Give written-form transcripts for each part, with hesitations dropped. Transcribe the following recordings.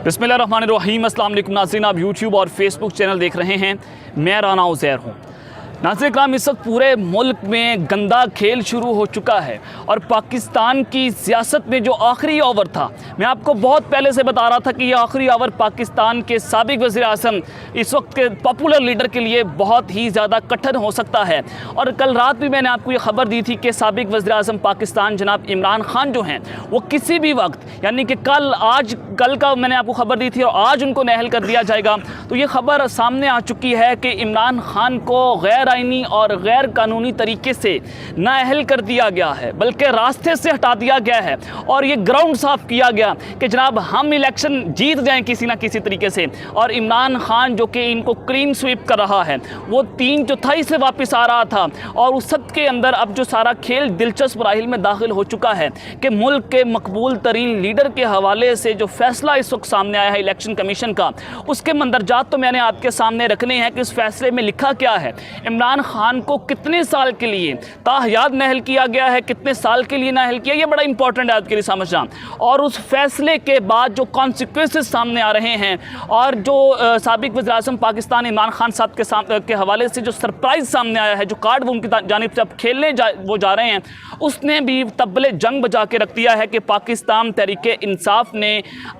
बिस्मिल्लाहिर्रहमानिर्रहीम। अस्सलाम वालेकुम नाज़रीन, आप यूट्यूब और फेसबुक चैनल देख रहे हैं। मैं राना उज़ैर हूँ। नाज़रीन इकराम, इस वक्त पूरे मुल्क में गंदा खेल शुरू हो चुका है और पाकिस्तान की सियासत में जो आखिरी ओवर था, मैं आपको बहुत पहले से बता रहा था कि ये आखिरी ओवर पाकिस्तान के साबिक वज़ीर आज़म, इस वक्त के पॉपुलर लीडर के लिए बहुत ही ज़्यादा कठिन हो सकता है। और कल रात भी मैंने आपको ये खबर दी थी कि साबिक वज़ीर आज़म पाकिस्तान जनाब इमरान खान जो हैं, वो किसी भी वक्त, यानी कि कल का मैंने आपको खबर दी थी और आज उनको नाअहल कर दिया जाएगा। तो ये खबर सामने आ चुकी है कि इमरान खान को गैर आईनी और गैर कानूनी तरीके से नाअहल कर दिया गया है, बल्कि रास्ते से हटा दिया गया है और ये ग्राउंड साफ किया गया कि जनाब हम इलेक्शन जीत जाएं किसी ना किसी तरीके से। और इमरान खान जो कि इनको क्लीन स्वीप कर रहा है, वो 3/4 से वापस आ रहा था और उस सब के अंदर अब जो सारा खेल दिलचस्प राहिल में दाखिल हो चुका है कि मुल्क के मकबूल तरीन लीडर के हवाले से जो फैसला इस वक्त सामने आया है इलेक्शन कमीशन का, उसके मंदरजात तो मैंने आपके सामने रखने हैं कि इस फैसले में लिखा क्या है, इमरान खान को कितने साल के लिए ताहयात नाअहल किया गया है, कितने साल के लिए नाअहल किया, ये बड़ा इंपॉर्टेंट है आपके लिए समझना। और उस फैसले के बाद जो कॉन्सिक्वेंसेस सामने आ रहे हैं और जो साबिक वज़ीर आज़म पाकिस्तान इमरान खान साहब के हवाले से जो सरप्राइज़ सामने आया है, जो कार्ड वो उनकी जानिब से अब खेलने जा रहे हैं, उसने भी तबले जंग बजा के रख दिया है कि पाकिस्तान तहरीक इंसाफ ने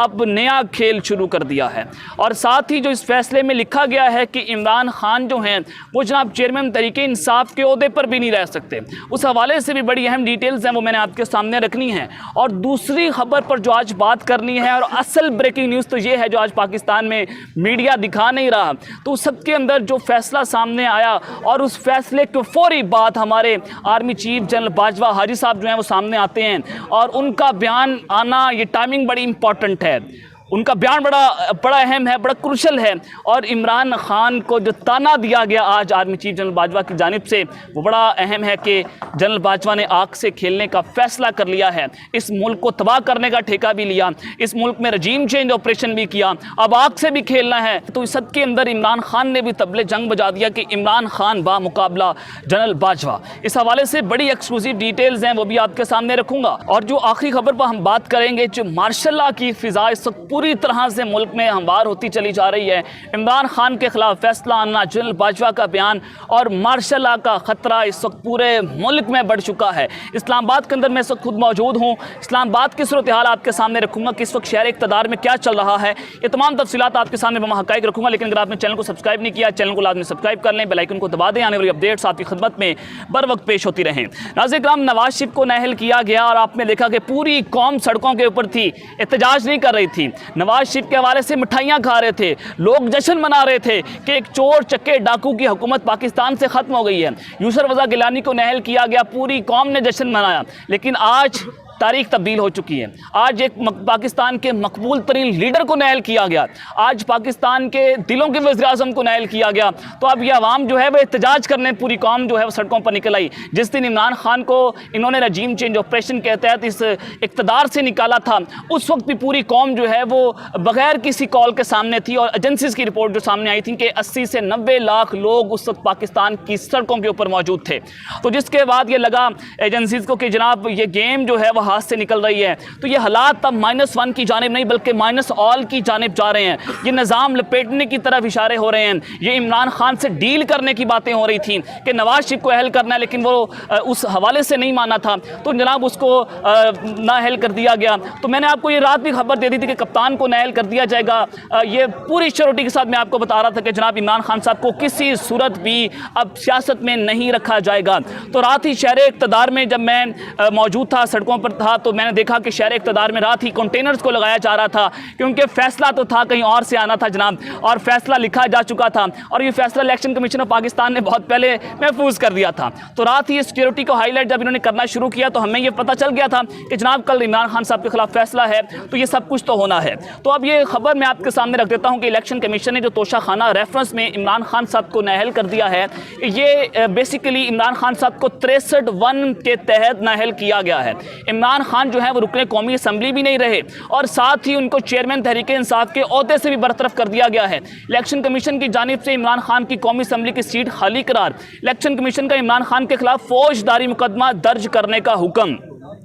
अब नया खेल शुरू कर दिया है। और साथ ही जो इस फैसले में लिखा गया है कि इमरान खान जो हैं वो जनाब चेयरमैन तहरीक इंसाफ के ओहदे पर भी नहीं रह सकते, उस हवाले से भी बड़ी अहम डिटेल्स हैं, वो मैंने आपके सामने रखनी है। और दूसरी खबर पर जो आज बात करनी है, और असल ब्रेकिंग न्यूज़ तो ये है जो आज पाकिस्तान में मीडिया दिखा नहीं रहा, तो उस सब के अंदर जो फैसला सामने आया और उस फैसले के फौरी बाद हमारे आर्मी चीफ जनरल बाजवा हाजी साहब जो हैं वो सामने आते हैं और उनका बयान आना, ये टाइमिंग बड़ी इंपॉर्टेंट है। उनका बयान बड़ा अहम है, बड़ा क्रूशल है। और इमरान खान को जो ताना दिया गया आज आर्मी चीफ जनरल बाजवा की जानिब से, वो बड़ा अहम है कि जनरल बाजवा ने आग से खेलने का फैसला कर लिया है, इस मुल्क को तबाह करने का ठेका भी लिया, इस मुल्क में रजीम चेंज ऑपरेशन भी किया, अब आग से भी खेलना है। तो इस सब के अंदर इमरान खान ने भी तबले जंग बजा दिया कि इमरान खान बा मुकाबला जनरल बाजवा। इस हवाले से बड़ी एक्सक्लूसिव डिटेल्स हैं, वो भी आपके सामने रखूंगा। और जो आखिरी खबर पर हम बात करेंगे, जो मार्शल लॉ की फिजा इस वक्त पूरी तरह से मुल्क में हमवार होती चली जा रही है, इमरान खान के खिलाफ फैसला आना, जनरल बाजवा का बयान और मार्शल लॉ का खतरा इस वक्त पूरे मुल्क में बढ़ चुका है। इस्लामाबाद के अंदर मैं इस वक्त खुद मौजूद हूँ। इस्लामाबाद की सूरत हाल आपके सामने रखूंगा कि इस वक्त शहर इक़्तिदार में क्या चल रहा है, ये तमाम तफसीलात आपके सामने मैं हक़ाइक़ रखूंगा। लेकिन अगर आपने चैनल को सब्सक्राइब नहीं किया, चैनल को लाजमी सब्सक्राइब कर लें, बेल आइकन को दबा दें, आने वाली अपडेट्स आपकी खिदमत में बर वक्त पेश होती रहें। नाज़रीन इकराम, नवाज शरीफ को नाअहल किया गया और आपने देखा कि पूरी कौम सड़कों के ऊपर थी, एहतजाज नहीं कर रही थी। नवाज शरीफ के हवाले से मिठाइयाँ खा रहे थे, लोग जश्न मना रहे थे कि एक चोर चक्के डाकू की हुकूमत पाकिस्तान से ख़त्म हो गई है। यूसुफ रज़ा गिलानी को नाअहल किया गया, पूरी कौम ने जश्न मनाया। लेकिन आज तारीख तब्दील हो चुकी है। आज एक पाकिस्तान के मकबूल तरीन लीडर को नाअहल किया गया, आज पाकिस्तान के दिलों के वज़ीर आज़म को नाअहल किया गया। तो अब यह आवाम जो है वह एहतजाज करने पूरी कौम जो है वो सड़कों पर निकल आई। जिस दिन इमरान खान को इन्होंने रजीम चेंज ऑपरेशन के तहत इस इक़्तिदार से निकाला था, उस वक्त भी पूरी कौम जो है वो बग़ैर किसी कॉल के सामने थी। और एजेंसीज़ की रिपोर्ट जो सामने आई थी कि 80 से 90 लाख लोग उस वक्त पाकिस्तान की सड़कों के ऊपर मौजूद थे। तो जिसके बाद ये लगा एजेंसीज़ को कि जनाब ये गेम जो है वह हाथ से निकल रही है। तो ये हालात अब -1 की जानिब नहीं बल्कि -all की जानिब जा रहे हैं। ये निज़ाम लपेटने की तरफ इशारे हो रहे हैं। ये इमरान खान से डील करने की बातें हो रही थी कि नवाज शरीफ को अहल करना है, लेकिन वो उस हवाले से नहीं माना था, तो जनाब उसको नाअहल कर दिया गया। तो मैंने आपको ये रात भी खबर दे दी थी कि कप्तान को नाअहल कर दिया जाएगा। ये पूरी श्योरिटी के साथ मैं आपको बता रहा था कि जनाब इमरान खान साहब को किसी सूरत भी अब सियासत में नहीं रखा जाएगा। तो रात ही शहर इक़्तिदार में जब मैं मौजूद था, सड़कों पर था, तो मैंने देखा कि शहर इक़्तिदार में रात ही कंटेनर्स को लगाया जा रहा था, क्योंकि फैसला तो था कहीं और से आना था जनाब, और फैसला लिखा जा चुका था। और ये फैसला इलेक्शन कमीशन ऑफ पाकिस्तान ने बहुत पहले महफूज कर दिया था। तो रात ही सिक्योरिटी को हाईलाइट जब इन्होंने करना शुरू किया तो हमें ये पता चल गया था कि जनाब कल इमरान खान साहब के खिलाफ फैसला है, तो ये सब कुछ तो होना है। तो अब ये खबर मैं आपके सामने रख देता हूँ कि इलेक्शन कमीशन ने जो तोशाखाना रेफरेंस में इमरान खान साहब को नाअहल कर दिया है, ये बेसिकली इमरान खान साहब को 63(1) के तहत नाअहल किया गया है। इमरान खान जो है वो रुकने कौमी असम्बली भी नहीं रहे और साथ ही उनको चेयरमैन तहरीक इंसाफ के ओहदे से भी बरतरफ कर दिया गया है। इलेक्शन कमीशन की जानिब से इमरान खान की कौमी असम्बली की सीट खाली करार, इलेक्शन कमीशन का इमरान खान के खिलाफ फौजदारी मुकदमा दर्ज करने का हुक्म।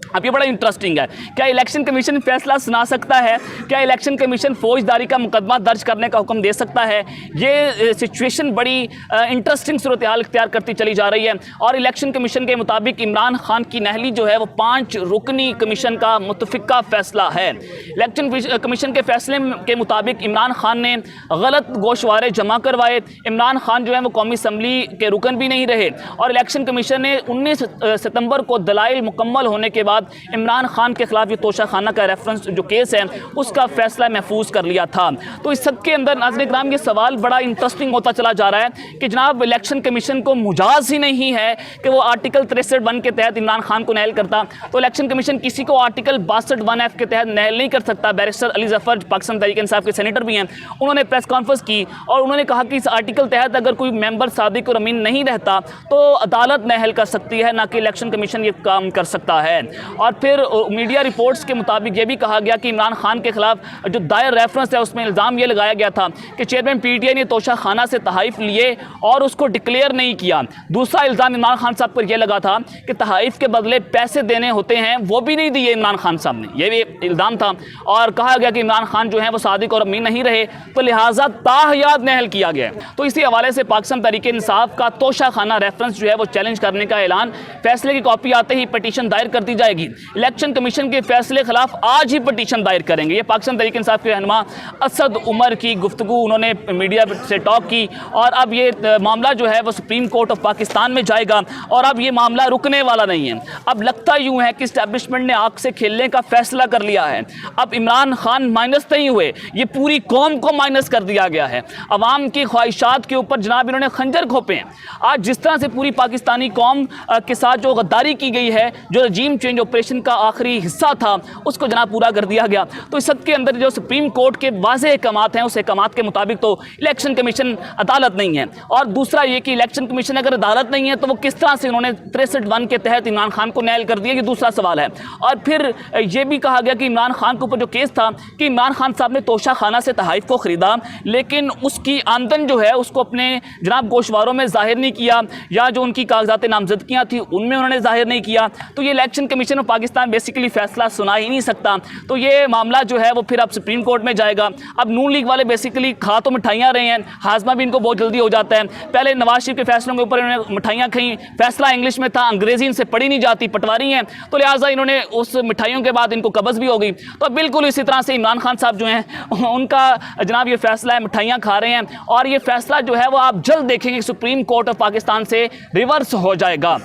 अब ये बड़ा इंटरेस्टिंग है, क्या इलेक्शन कमीशन फैसला सुना सकता है? क्या इलेक्शन कमीशन फौजदारी का मुकदमा दर्ज करने का हुक्म दे सकता है? ये सिचुएशन बड़ी इंटरेस्टिंग सूरत हाल इख्तियार करती चली जा रही है। और इलेक्शन कमीशन के मुताबिक इमरान खान की नहली जो है वो 5 रुकनी कमीशन का मुतफिका फैसला है। इलेक्शन कमीशन के फैसले के मुताबिक इमरान खान ने गलत गोशवारे जमा करवाए। इमरान खान जो है वो कौमी असम्बली के रुकन भी नहीं रहे और इलेक्शन कमीशन ने 19 सितंबर को दलाइल मुकम्मल होने के बाद इमरान खान के खिलाफ ये तोशाखाना का रेफरेंस जो केस है उसका फैसला महफूज कर लिया था। तो इस सब के अंदर नाज़रीन किराम ये सवाल बड़ा इंटरेस्टिंग होता चला जा रहा है कि जनाब इलेक्शन कमीशन को मुजाज ही नहीं है कि वो आर्टिकल 63(1) के तहत इमरान खान को नहल करता, तो इलेक्शन कमीशन किसी को आर्टिकल 62(1)(f) के तहत नहल नहीं कर सकता। बैरिस्टर अली जफर पाकिस्तान तहरीक इंसाफ के सेनेटर भी हैं, उन्होंने प्रेस कॉन्फ्रेंस की और उन्होंने कहा कि इस आर्टिकल तहत अगर कोई मेंबर सादिक और अमीन नहीं रहता तो अदालत नहल कर सकती है, ना कि इलेक्शन कमीशन ये काम कर सकता है। और फिर मीडिया रिपोर्ट्स के मुताबिक ये भी कहा गया कि इमरान खान के खिलाफ जो दायर रेफरेंस है उसमें इल्ज़ाम ये लगाया गया था कि चेयरमैन पीटीआई ने तोशाखाना से तहाइफ लिए और उसको डिक्लेयर नहीं किया। दूसरा इल्ज़ाम इमरान खान साहब पर यह लगा था कि तहाइफ के बदले पैसे देने होते हैं, वो भी नहीं दिए इमरान खान साहब ने, यह भी इल्ज़ाम था। और कहा गया कि इमरान खान जो है वो सादिक और अमीन नहीं रहे तो लिहाजा ताहयात नहल किया गया। तो इसी हवाले से पाकिस्तान तहरीक इंसाफ का तोशाखाना रेफरेंस जो है वो चैलेंज करने का ऐलान, फैसले की कॉपी आते ही पटिशन दायर कर दी जाएगी। इलेक्शन कमीशन के फैसले खिलाफ आज ही पटिशन दायर करेंगे। ये पाकिस्तान तहरीक इंसाफ के रहनुमा असद उमर की गुफ्तगू, उन्होंने मीडिया से टॉक की और अब ये मामला जो है वो सुप्रीम कोर्ट ऑफ पाकिस्तान में जाएगा और अब ये मामला रुकने वाला नहीं है। अब लगता यूं है कि इस्टेब्लिशमेंट ने आग से खेलने का फैसला कर लिया है। अब इमरान खान माइनस नहीं हुए, ये पूरी कौम को माइनस कर दिया गया है। अवाम की ख्वाहिशात के ऊपर जनाब इन्होंने खंजर घोंपे हैं। आज जिस तरह से पूरी पाकिस्तानी कौम के साथ जो गद्दारी की गई है, जो रजीम चेंज ऑपरेशन का आखिरी हिस्सा था उसको जनाब पूरा कर दिया गया। तो इस सब के अंदर जो सुप्रीम कोर्ट के वाज़ेह अहकामात हैं उस अहकामात के मुताबिक तो इलेक्शन कमीशन अदालत नहीं है। और दूसरा ये कि इलेक्शन कमीशन अगर अदालत नहीं है तो वो किस तरह से उन्होंने 63(1) के तहत इमरान खान को नहल कर दिया, ये दूसरा सवाल है। और फिर ये भी कहा गया कि इमरान खान के ऊपर जो केस था कि इमरान खान साहब ने तोशाखाना से तहाइफ को ख़रीदा लेकिन उसकी आमदन जो है उसको अपने जनाब गोशवारों में जाहिर नहीं किया या जो उनकी कागजात नामजदगियाँ थी उनमें उन्होंने जाहिर नहीं किया। तो ये election commission of Pakistan basically फैसला सुना ही नहीं सकता। तो ये मामला जो है वो फिर अब सुप्रीम कोर्ट में जाएगा। अब नून लीग वाले बेसिकली खा तो मिठाइयाँ रहे हैं, हाजमा भी इनको बहुत जल्दी हो जाता है। पहले नवाज शरीफ के फैसलों के ऊपर इन्होंने मिठाइयाँ खाई, फैसला इंग्लिश में था, अंग्रेजी इनसे पढ़ी नहीं जाती, पटवारी हैं, तो लिहाजा इन्होंने उस मिठाइयों के बाद इनको कब्ज़ भी हो गई। तो बिल्कुल इसी तरह से इमरान खान साहब जो हैं उनका जनाब ये फैसला है, मिठाइयाँ खा रहे हैं और ये फैसला जो है वो आप जल्द देखेंगे सुप्रीम कोर्ट ऑफ पाकिस्तान से रिवर्स हो जाएगा।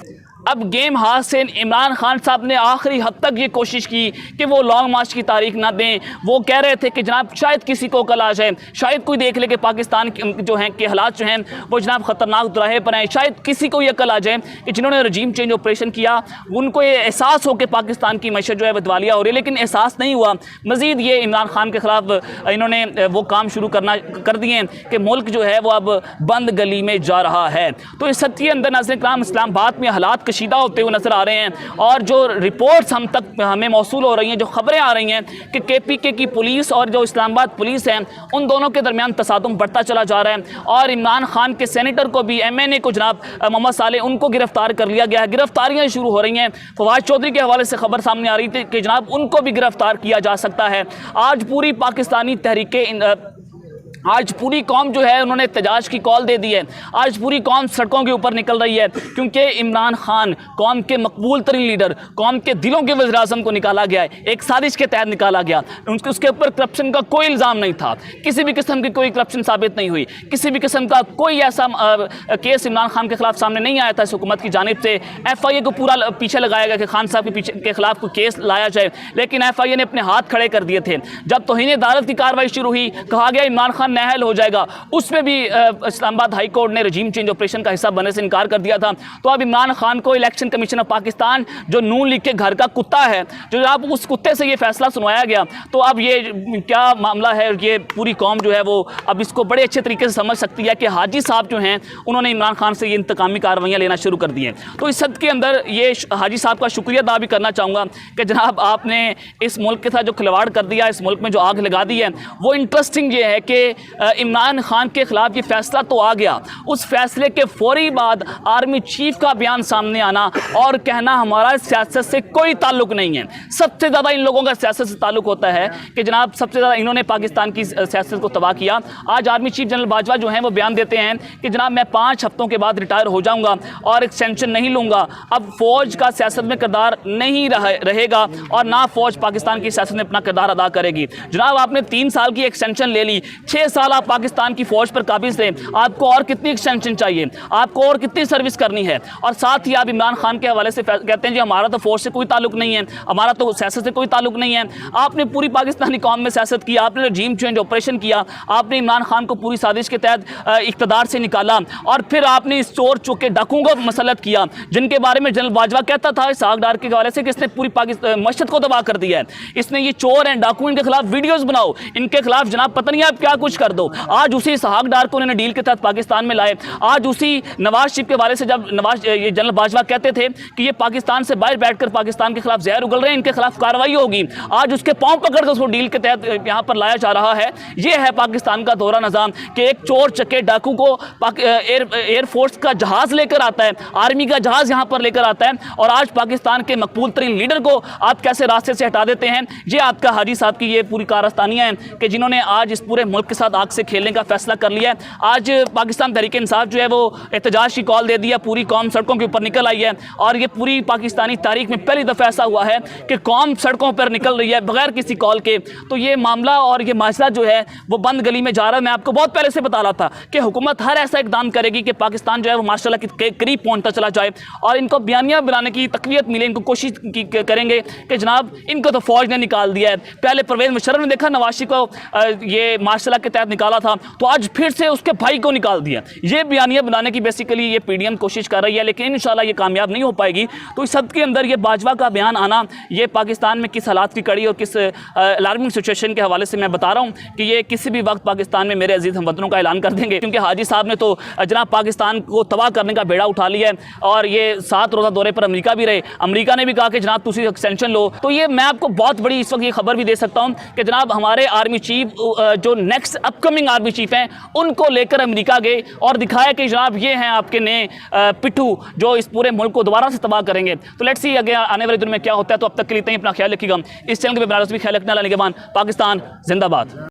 अब गेम हाथ से इमरान खान साहब ने आखिरी हद तक ये कोशिश की कि वो लॉन्ग मार्च की तारीख ना दें। वो कह रहे थे कि जनाब शायद किसी को कल आ जाए, शायद कोई देख ले कि पाकिस्तान जो हैं के हालात जो हैं वो जनाब ख़तरनाक दुराहे पर हैं, शायद किसी को ये कल आ जाए कि जिन्होंने रजीम चेंज ऑपरेशन किया उनको ये एहसास हो कि पाकिस्तान की मैशत जो है बदवालिया हो रही है, लेकिन एहसास नहीं हुआ। मज़ीद ये इमरान खान के ख़िलाफ़ इन्होंने वो काम शुरू कर दिए कि मुल्क जो है वो अब बंद गली में जा रहा है। तो इस सत्य के अंदर नाज़रीन किराम इस्लामाबाद में हालात कशीदा होते हुए नजर आ रहे हैं और जो रिपोर्ट्स हम तक हमें मौसूल हो रही हैं, जो खबरें आ रही हैं कि केपीके की पुलिस और जो इस्लामाबाद पुलिस है उन दोनों के दरमियान तसादुम बढ़ता चला जा रहा है। और इमरान खान के सेनेटर को भी MNA को जनाब मोहम्मद साले उनको गिरफ्तार कर लिया गया है, गिरफ्तारियां शुरू हो रही हैं। फवाद चौधरी के हवाले से खबर सामने आ रही थी कि जनाब उनको भी गिरफ्तार किया जा सकता है। आज पूरी पाकिस्तानी तहरीकें, आज पूरी कौम जो है उन्होंने एहतजाज की कॉल दे दी है। आज पूरी कौम सड़कों के ऊपर निकल रही है क्योंकि इमरान खान कौम के मकबूल तरीन लीडर, कौम के दिलों के वज़ीर आज़म को निकाला गया है, एक साजिश के तहत निकाला गया। उसके ऊपर करप्शन का कोई इल्ज़ाम नहीं था, किसी भी किस्म की कोई करप्शन साबित नहीं हुई, किसी भी किस्म का कोई ऐसा केस इमरान खान के खिलाफ सामने नहीं आया था इस हुकूमत की जानिब से। FIA को पूरा पीछे लगाया गया कि खान साहब के खिलाफ कोई केस लाया जाए, लेकिन FIA ने अपने हाथ खड़े कर दिए थे। जब तौहीन अदालत की कार्रवाई शुरू हुई, कहा गया इमरान खान नहल हो जाएगा, उसमें भी इस्लामाबाद हाई कोर्ट ने रजीम चेंज ऑपरेशन का हिस्सा बनने से इनकार कर दिया था। तो अब इमरान खान को इलेक्शन कमीशन ऑफ पाकिस्तान जो नून लीग के घर का कुत्ता है, जो अब उस कुत्ते से ये फैसला सुनवाया गया, तो अब ये क्या मामला है, ये पूरी कौम जो है वो अब इसको बड़े अच्छे तरीके से समझ सकती है कि हाजी साहब जो हैं उन्होंने इमरान खान से ये इंतकामी कार्रवाइयाँ लेना शुरू कर दी हैं। तो इस सद के अंदर ये हाजी साहब का शुक्रिया अदा भी करना चाहूँगा कि जनाब आपने इस मुल्क के साथ जो खिलवाड़ कर दिया, इस मुल्क में जो आग लगा दी है, वो इंटरेस्टिंग ये है कि इमरान खान के खिलाफ ये फैसला तो आ गया, उस फैसले के फौरी बाद आर्मी चीफ का बयान सामने आना और कहना हमारा सियासत से कोई ताल्लुक नहीं है। सबसे ज़्यादा इन लोगों का सियासत से ताल्लुक होता है कि जनाब सबसे ज़्यादा इन्होंने पाकिस्तान की सियासत को तबाह किया। आज आर्मी चीफ जनरल बाजवा जो हैं वो बयान देते हैं कि जनाब मैं 5 हफ्तों के बाद रिटायर हो जाऊंगा और एक्सटेंशन नहीं लूंगा, अब फौज का सियासत में किरदार नहीं रहेगा और ना फौज पाकिस्तान की सियासत में अपना किरदार अदा करेगी। जनाब आपने 3 साल की एक्सटेंशन ले ली, 6 साल आप पाकिस्तान की फौज पर काबिज थे, आपको और कितनी एक्सटेंशन चाहिए, आपको और कितनी सर्विस करनी है? और साथ ही आप इमरान खान के हवाले से कहते हैं जी हमारा तो फौज से कोई ताल्लुक नहीं है, हमारा तो सियासत से कोई ताल्लुक नहीं है। आपने पूरी पाकिस्तानी कौम में सियासत की, आपने रजीम चेंज ऑपरेशन किया, आपने इमरान खान को पूरी साजिश के तहत इक़्तिदार से निकाला और फिर आपने इस चोर चुके डाकुओं को मसलत किया जिनके बारे में जनरल बाजवा कहता था इसहाक डार के हवाले से कि इसने पूरी पाकिस्तान मस्जिद को तबाह कर दिया है, इसने ये चोर हैं डाकू, इनके खिलाफ वीडियोस बनाओ, इनके खिलाफ जनाब पता नहीं आप क्या कुछ कर दो। आज उसी इसहाक डार को उन्होंने डील के तहत पाकिस्तान में लाए। आज उसी नवाज शरीफ के हवाले से जब ये जनरल बाजवा कहते थे कि ये पाकिस्तान से बाहर बैठकर पाकिस्तान के खिलाफ जहर उगल रहे हैं, इनके खिलाफ कार्रवाई होगी, आज उसके पांव पकड़ कर उसको डील के तहत यहाँ पर लाया जा रहा है। ये है पाकिस्तान का दोहरा निज़ाम कि एक चोर चक्के डाकू को एयरफोर्स का जहाज लेकर आता है, आर्मी का जहाज यहाँ पर लेकर आता है और आज पाकिस्तान के मकबूल तरीन लीडर को आप कैसे रास्ते से हटा देते हैं। ये आपका हाजी साहब की ये पूरी कारस्तानियाँ हैं कि जिन्होंने आज इस पूरे मुल्क के साथ आग से खेलने का फैसला कर लिया है। आज पाकिस्तान तहरीक इंसाफ जो है वो एहतजाज की कॉल दे दिया, पूरी कौम सड़कों के ऊपर निकल आई है और ये पूरी पाकिस्तानी तारीख में पहली दफ़ा ऐसा हुआ है कि कौम सड़कों पर निकल रही है बगैर किसी कॉल के। तो ये मामला और ये माजरा जो है वो बंद गली में जा रहा है। मैं आपको बहुत पहले से बता रहा था कि हुकूमत हर ऐसा इकदाम करेगी कि पाकिस्तान जो है वो माशाल्लाह के करीब पहुंचता चला जाए और इनको बयानिया बनाने की तकवीत मिले, इनको कोशिश करेंगे कि जनाब इनको तो फौज ने निकाल दिया है। पहले परवेज़ मुशर्रफ ने देखा नवाज शरीफ को ये मार्शल के तहत निकाला था, तो आज फिर से उसके भाई को निकाल दिया। ये बयानिया बनाने की बेसिकली ये PDM कोशिश कर रही है, लेकिन इंशाल्लाह ये कामयाब नहीं हो पाएगी। तो इस सब के अंदर ये बाजवा का बयान आना, ये पाकिस्तान में किस हालात की कड़ी और किस अलार्मिंग सिचुएशन के हवाले से मैं बता रहा हूँ कि ये किसी भी वक्त पाकिस्तान में मेरे अजीज़ हमवतनों का ऐलान कर देंगे, क्योंकि हाजी साहब ने तो जनाब पाकिस्तान को तबाह करने का बेड़ा उठा लिया है और ये 7 रोज़ा दौरे पर अमेरिका भी रहे। अमेरिका ने भी कहा कि जनाब तुसी एक्सटेंशन लो। तो ये मैं आपको बहुत बड़ी इस वक्त ये खबर भी दे सकता हूँ कि जनाब हमारे आर्मी चीफ जो नेक्स्ट अपकमिंग आर्मी चीफ हैं उनको लेकर अमेरिका गए और दिखाया कि जनाब ये हैं आपके नए पिट्ठू जो इस पूरे मुल्क को दोबारा से तबाह करेंगे। तो लेट्स सी आगे आने वाले दिन में क्या होता है। तो अब तक के लिए इतना ही अपना ख्याल रखिएगा। इस चैनल के भी ख्याल रखना। निगहबान, पाकिस्तान जिंदाबाद।